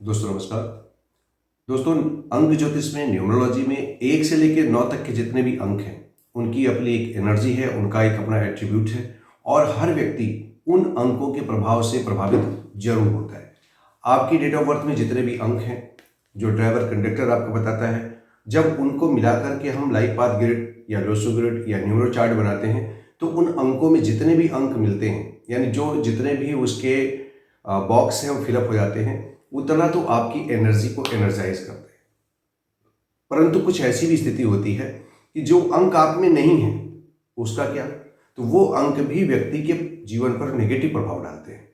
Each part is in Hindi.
दोस्तों नमस्कार। दोस्तों, अंक ज्योतिष में न्यूमरोलॉजी में 1 से लेकर 9 तक के जितने भी अंक हैं उनकी अपनी एक एनर्जी है, उनका एक अपना एट्रीब्यूट है और हर व्यक्ति उन अंकों के प्रभाव से प्रभावित जरूर होता है। आपकी डेट ऑफ बर्थ में जितने भी अंक हैं जो ड्राइवर कंडक्टर आपको बताता है, जब उनको मिलाकर के हम लाइफ पाथ ग्रिड या लोसो ग्रिड या न्यूमरो चार्ट बनाते हैं तो उन अंकों में जितने भी अंक मिलते हैं, यानी जो जितने भी उसके बॉक्स हैं वो फिलअप हो जाते हैं, उतना तो आपकी एनर्जी को एनर्जाइज करते हैं। परंतु कुछ ऐसी भी स्थिति होती है कि जो अंक आप में नहीं है, उसका क्या, तो वो अंक भी व्यक्ति के जीवन पर नेगेटिव प्रभाव डालते हैं,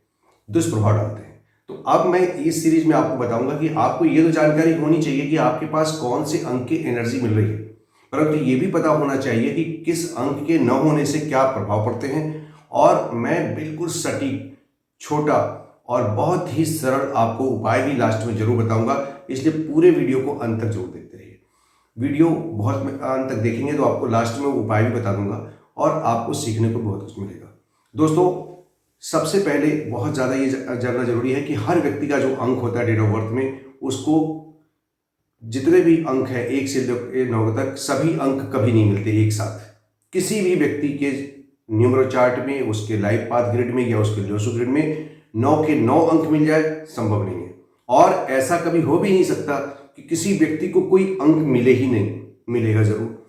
दुष्प्रभाव डालते हैं। तो अब मैं इस सीरीज में आपको बताऊंगा कि आपको ये तो जानकारी होनी चाहिए कि आपके पास कौन से अंक की एनर्जी मिल रही है, परंतु ये भी पता होना चाहिए कि किस अंक के न होने से क्या प्रभाव पड़ते हैं। और मैं बिल्कुल सटीक, छोटा और बहुत ही सरल आपको उपाय भी लास्ट में जरूर बताऊंगा, इसलिए पूरे वीडियो को अंत तक जरूर देखते रहिए। वीडियो बहुत अंत तक देखेंगे तो आपको लास्ट में उपाय भी बता दूंगा और आपको सीखने को बहुत कुछ मिलेगा। दोस्तों, सबसे पहले बहुत ज़्यादा ये जानना जरूरी है कि हर व्यक्ति का जो अंक होता है डेट ऑफ बर्थ में, उसको जितने भी अंक है 1 से 9 तक, सभी अंक कभी नहीं मिलते एक साथ। किसी भी व्यक्ति के न्यूमरो चार्ट में, उसके लाइफ पाथ ग्रिड में या उसके लोसो ग्रिड में 9 के 9 अंक मिल जाए संभव नहीं है। और ऐसा कभी हो भी नहीं सकता कि किसी व्यक्ति को कोई अंक मिले ही नहीं, मिलेगा जरूर।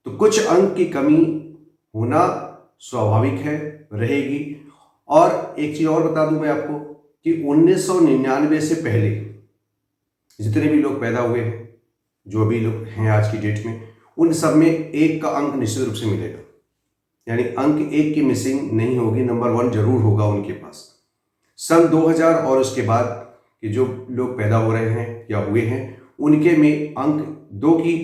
तो कुछ अंक की कमी होना स्वाभाविक है, रहेगी। और एक चीज और बता दूं मैं आपको कि 1999 से पहले जितने भी लोग पैदा हुए हैं, जो भी लोग हैं आज की डेट में, उन सब में 1 का अंक निश्चित रूप से मिलेगा, यानी अंक 1 की मिसिंग नहीं होगी, नंबर 1 जरूर होगा उनके पास। सन 2000 और उसके बाद के जो लोग पैदा हो रहे हैं या हुए हैं, उनके में अंक 2 की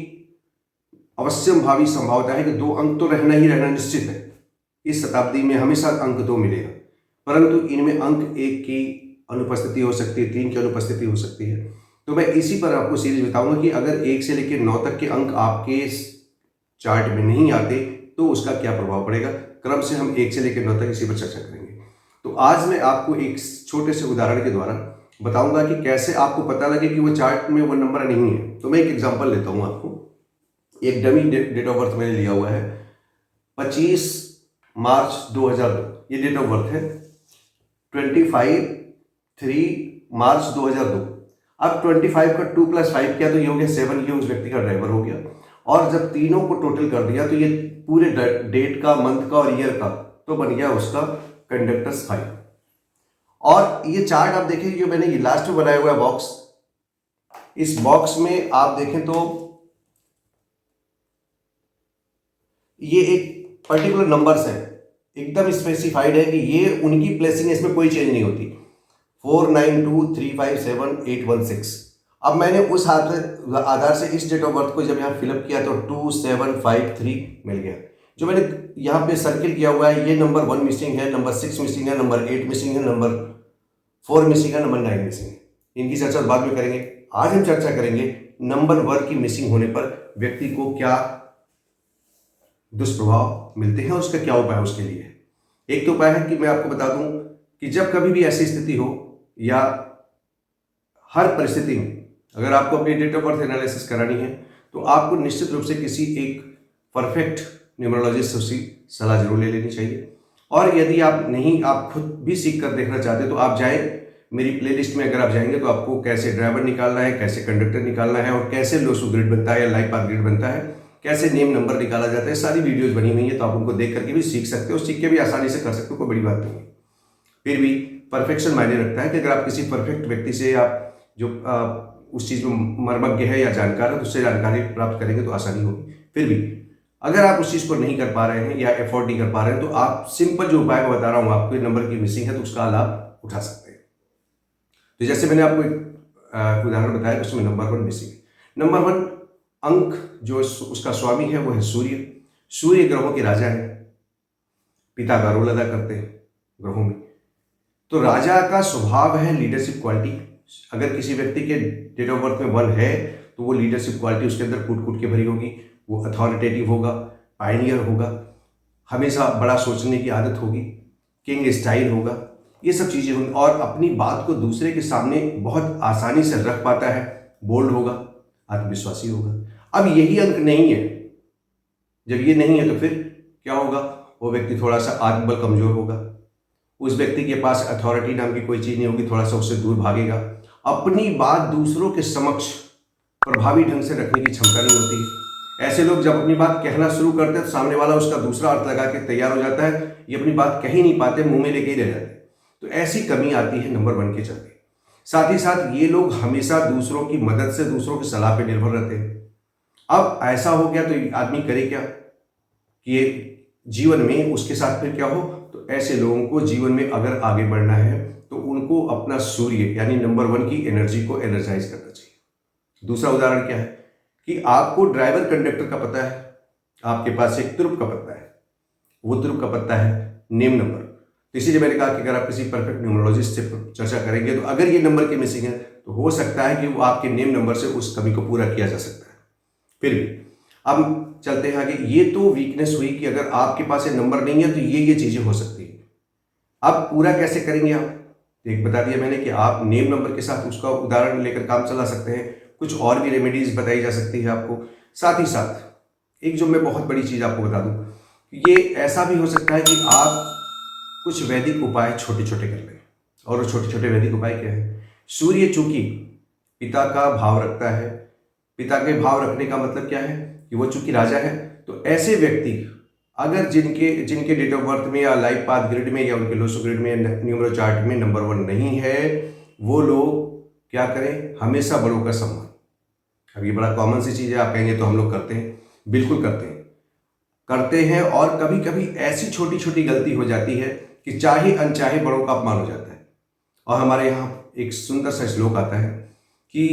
अवश्यम भावी संभावना है कि 2 अंक तो रहना ही रहना निश्चित है। इस शताब्दी में हमेशा अंक 2 मिलेगा, परंतु इनमें अंक 1 की अनुपस्थिति हो सकती है, 3 की अनुपस्थिति हो सकती है। तो मैं इसी पर आपको सीरीज बताऊंगा कि अगर 1 से लेकर 9 तक के अंक आपके चार्ट में नहीं आते तो उसका क्या प्रभाव पड़ेगा। क्रम से हम 1 से लेकर 9 तक इसी पर चर्चा करेंगे। तो आज मैं आपको एक छोटे से उदाहरण के द्वारा बताऊंगा कि कैसे आपको पता लगे कि वो चार्ट में वो नंबर नहीं है। तो मैं एक एग्जांपल लेता हूं आपको। एक डमी डेट ऑफ बर्थ मैंने लिया हुआ है 25 मार्च 2002, ये डेट ऑफ बर्थ है। 25 मार्च 2002। अब 25 का 2 + 5 किया तो ये हो गया 7, ये उस व्यक्ति का ड्राइवर हो गया। और जब तीनों को टोटल कर दिया तो ये पूरे डेट का, मंथ का और ईयर का, तो बन गया उसका कंडक्टर्स 5। और ये चार्ट आप देखें, जो मैंने ये लास्ट में बनाया हुआ है बॉक्स, इस बॉक्स में आप देखें तो ये एक पर्टिकुलर नंबर्स हैं, एकदम स्पेसिफाइड है कि ये उनकी प्लेसिंग है, इसमें कोई चेंज नहीं होती। 4923578116। अब मैंने उस आधार से इस डेट ऑफ बर्थ को जब यहाँ फिलअप किया तो 2753 मिल गया। जो मैंने यहाँ पे सर्किल किया हुआ है, ये नंबर 1 मिसिंग है, नंबर 6 मिसिंग है, नंबर 8 मिसिंग है, नंबर 4 मिसिंग है, नंबर 9 मिसिंग है। इनकी चर्चा बाद में करेंगे। आज हम चर्चा करेंगे नंबर 1 की मिसिंग होने पर व्यक्ति को क्या दुष्प्रभाव मिलते हैं, उसका क्या उपाय उसके लिए। एक तो उपाय है कि मैं आपको बता दूं कि जब कभी भी ऐसी स्थिति हो या हर परिस्थिति में अगर आपको अपनी डेट ऑफ बर्थ एनालिसिस करानी है तो आपको निश्चित रूप से किसी एक परफेक्ट न्यूमरोलॉजिस्ट से सलाह जरूर ले लेनी चाहिए। और यदि आप खुद भी सीख कर देखना चाहते हैं तो आप जाएं मेरी प्लेलिस्ट में। अगर आप जाएंगे तो आपको कैसे ड्राइवर निकालना है, कैसे कंडक्टर निकालना है और कैसे लोसो ग्रिड बनता है या लाइफ पाथ ग्रिड बनता है, कैसे नेम नंबर निकाला जाता है, सारी वीडियोज बनी हुई है। तो आप उनको देख करके भी सीख सकते हो, सीख के भी आसानी से कर सकते हो, कोई बड़ी बात नहीं है। फिर भी परफेक्शन मायने रखता है कि अगर आप किसी परफेक्ट व्यक्ति से, आप जो उस चीज़ में मर्मज्ञ है या जानकार है, तो उससे जानकारी प्राप्त करेंगे तो आसानी होगी। फिर भी अगर आप उस चीज़ को नहीं कर पा रहे हैं या एफोर्ड नहीं कर पा रहे हैं तो आप सिंपल जो उपाय मैं बता रहा हूँ, आपके नंबर की मिसिंग है तो उसका लाभ उठा सकते हैं। तो जैसे मैंने आपको एक उदाहरण बताया, उसमें नंबर 1 मिसिंग है। नंबर 1 अंक जो उसका स्वामी है वो है सूर्य। सूर्य ग्रहों के राजा है, पिता का रोल अदा करते हैं ग्रहों में। तो राजा का स्वभाव है लीडरशिप क्वालिटी। अगर किसी व्यक्ति के डेट ऑफ बर्थ में 1 है तो वो लीडरशिप क्वालिटी उसके अंदर कूट कूट के भरी होगी। वो अथॉरिटेटिव होगा, पायनियर होगा, हमेशा बड़ा सोचने की आदत होगी, किंग स्टाइल होगा। ये सब चीज़ें होंगी, और अपनी बात को दूसरे के सामने बहुत आसानी से रख पाता है, बोल्ड होगा, आत्मविश्वासी होगा। अब यही अंक नहीं है, जब ये नहीं है तो फिर क्या होगा, वो व्यक्ति थोड़ा सा आत्मबल कमजोर होगा, उस व्यक्ति के पास अथॉरिटी नाम की कोई चीज़ नहीं होगी, थोड़ा सा उससे दूर भागेगा, अपनी बात दूसरों के समक्ष प्रभावी ढंग से रखने की क्षमता नहीं होती है। ऐसे लोग जब अपनी बात कहना शुरू करते हैं तो सामने वाला उसका दूसरा अर्थ लगा के तैयार हो जाता है, ये अपनी बात कह ही नहीं पाते, मुंह में लेके ही रह जाते हैं। तो ऐसी कमी आती है नंबर 1 के चलते। साथ ही साथ ये लोग हमेशा दूसरों की मदद से, दूसरों की सलाह पर निर्भर रहते हैं। अब ऐसा हो गया तो आदमी करे क्या कि ये जीवन में उसके साथ फिर क्या हो, तो ऐसे लोगों को जीवन में अगर आगे बढ़ना है तो उनको अपना सूर्य यानी नंबर 1 की एनर्जी को एनर्जाइज करना चाहिए। दूसरा उदाहरण क्या है कि आपको ड्राइवर कंडक्टर का पता है, आपके पास एक तुरुप का पत्ता है, वो तुरुप का पत्ता है नेम नंबर। तो इसीलिए मैंने कहा कि अगर आप किसी परफेक्ट न्यूमरोलॉजिस्ट से चर्चा करेंगे तो अगर ये नंबर की मिसिंग है तो हो सकता है कि वो आपके नेम नंबर से उस कमी को पूरा किया जा सकता है। फिर भी अब चलते हैं आगे। ये तो वीकनेस हुई कि अगर आपके पास ये नंबर नहीं है तो ये चीजें हो सकती है। अब पूरा कैसे करेंगे आप, एक बता दिया मैंने कि आप नेम नंबर के साथ उसका उदाहरण लेकर काम चला सकते हैं। कुछ और भी रेमेडीज बताई जा सकती है आपको। साथ ही साथ एक जो मैं बहुत बड़ी चीज आपको बता दूं, ये ऐसा भी हो सकता है कि आप कुछ वैदिक उपाय छोटे छोटे कर लें। और वो छोटे छोटे वैदिक उपाय क्या है, सूर्य चूंकि पिता का भाव रखता है, पिता के भाव रखने का मतलब क्या है कि वो चूंकि राजा है, तो ऐसे व्यक्ति अगर जिनके डेट ऑफ बर्थ में या लाइफ पाथ ग्रिड में या उनके लोसो ग्रिड में न्यूमरो चार्ट में नंबर 1 नहीं है, वो लोग क्या करें, हमेशा बड़ों का सम्मान। अब ये बड़ा कॉमन सी चीज़ है, आप कहेंगे तो हम लोग करते हैं, बिल्कुल करते हैं। और कभी कभी ऐसी छोटी छोटी गलती हो जाती है कि चाहे अनचाहे बड़ों का अपमान हो जाता है। और हमारे यहाँ एक सुंदर सा श्लोक आता है कि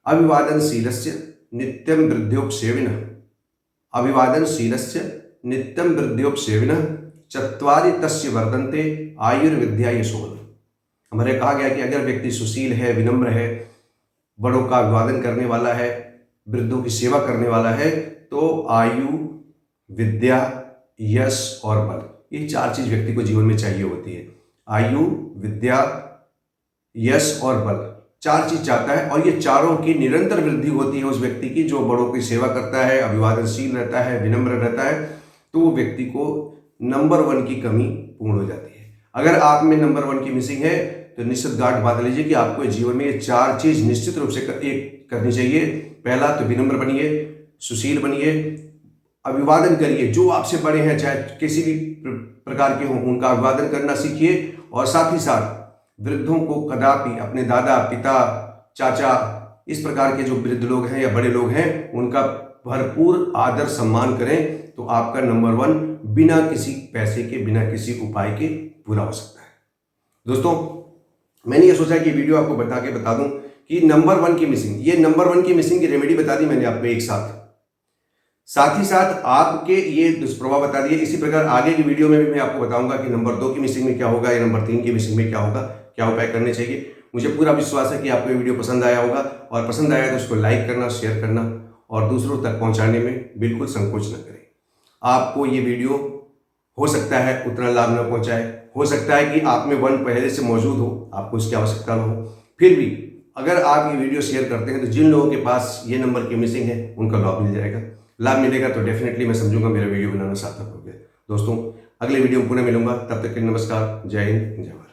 अभिवादनशीलस्य नित्यं वृद्ध्योपसेविनः, अभिवादनशीलस्य नित्यं वृद्ध्योपसेविनः चत्वारि तस्य वर्धन्ते आयुर्विद्या यशोबल। हमारे कहा गया कि अगर व्यक्ति सुशील है, विनम्र है, बड़ों का अभिवादन करने वाला है, वृद्धों की सेवा करने वाला है, तो आयु, विद्या, यश और बल, ये 4 चीज व्यक्ति को जीवन में चाहिए होती है। आयु, विद्या, यश और बल, 4 चीज चाहता है। और ये चारों की निरंतर वृद्धि होती है उस व्यक्ति की जो बड़ों की सेवा करता है, अभिवादनशील रहता है, विनम्र रहता है, तो वो व्यक्ति को नंबर 1 की कमी पूर्ण हो जाती है। अगर आप में नंबर 1 की मिसिंग है तो निश्चित गांठ बांध लीजिए कि आपको जीवन में ये 4 चीज निश्चित रूप से करनी चाहिए। पहला तो विनम्र बनिए, सुशील बनिए, अभिवादन करिए, जो आपसे बड़े हैं चाहे किसी भी प्रकार के हों उनका अभिवादन करना सीखिए। और साथ ही साथ वृद्धों को कदापि, अपने दादा, पिता, चाचा, इस प्रकार के जो वृद्ध लोग हैं या बड़े लोग हैं, उनका भरपूर आदर सम्मान करें, तो आपका नंबर 1 बिना किसी पैसे के, बिना किसी उपाय के पूरा हो सकता है। दोस्तों, मैंने ये सोचा कि वीडियो आपको बता दूं कि नंबर 1 की मिसिंग, ये नंबर 1 की मिसिंग की रेमेडी बता दी मैंने आपको एक साथ ही साथ आपके ये दुष्प्रभाव बता दिए। इसी प्रकार आगे की वीडियो में भी मैं आपको बताऊंगा कि नंबर 2 की मिसिंग में क्या होगा या नंबर 3 की मिसिंग में क्या होगा, क्या उपाय करने चाहिए। मुझे पूरा विश्वास है कि आपको ये वीडियो पसंद आया होगा, और पसंद आया तो उसको लाइक करना, शेयर करना और दूसरों तक पहुंचाने में बिल्कुल संकोच न करें। आपको ये वीडियो हो सकता है उतना लाभ न पहुंचाए, हो सकता है कि आप में 1 पहले से मौजूद हो, आपको इसकी आवश्यकता न हो, फिर भी अगर आप ये वीडियो शेयर करते हैं तो जिन लोगों के पास ये नंबर की मिसिंग है उनका लाभ मिल जाएगा। लाभ मिलेगा तो डेफिनेटली मैं समझूंगा मेरा वीडियो बनाना सार्थक हो गया। दोस्तों, अगले वीडियो में पुनः मिलूंगा, तब तक के नमस्कार, जय हिंद, जय भारत।